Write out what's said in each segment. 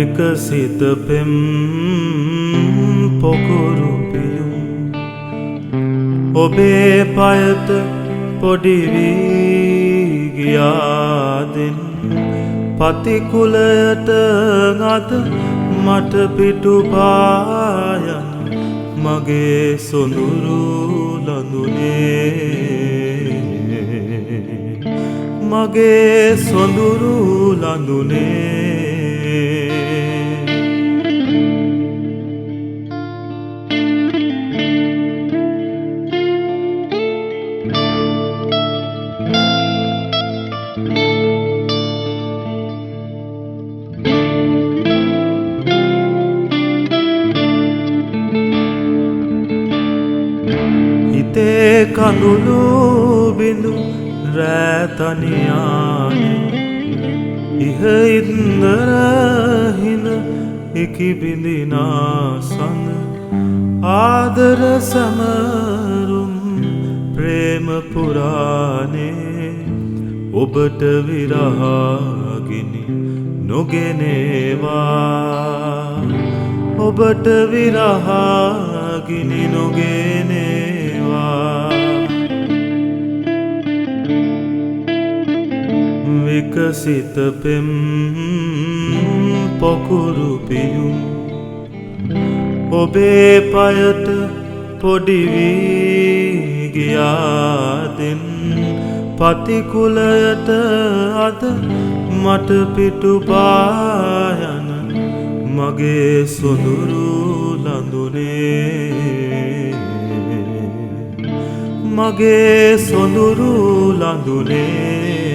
විකසිත පෙම් පොකුරු පියුම් ඔබේ පයත පොඩි වී ගියාදෙන් පතිකුලයට අද මට පිටුපායන මගේ සොඳුරු ලඳුනේ මගේ සොඳුරු ලඳුනේ හිතේ කඳුළු බිඳු රැතනියානේ ඉහ ඉන්දර හින ඉකිබිඳිනා සඳ ආදර සමරුම් ප්‍රේම පුරානේ ඔබට විරහගිනි නොගෙනේවා ඔබට විරහගිනි නොගෙනේවා විකසිත පෙම් පොකුරු පියුම් ඔබේ පයට පොඩි වී ගියාදෙන් පතිකුලයට අද මට පිටුපායන මගේ සොඳුරු ලඳුනේ මගේ සොඳුරු ලඳුනේ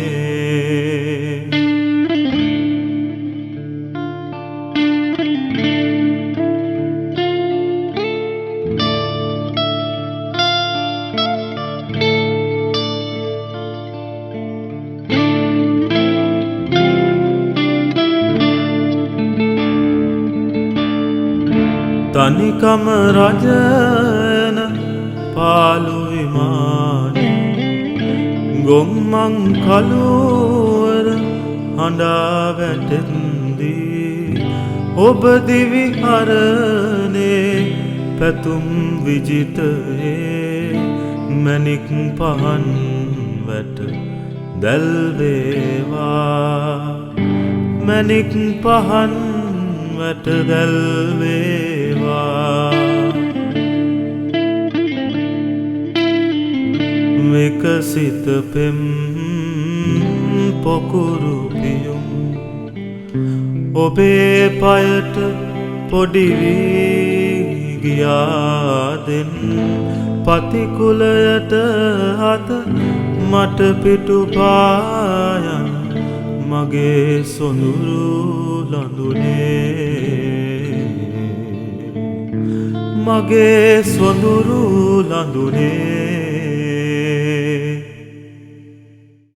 තනිකම රජන පාළු විමානේ ගොම්මන් කළුවර හඬා වැටෙන්දී ඔබ දිවි හරනේ පැතුම් විජිතයේ මැණික් පහන් වැට දැල්වේවා මැණික් පහන් වැට දැල්වේවා විකසිත පෙම් පොකුරු පියුම් ඔබේ පයට පොඩි වී ගියාදෙන් පතිකුලයට අද මට පිටුපායන මගේ සොඳුරු ලඳුනේ මගේ සොඳුරු ලඳුනේ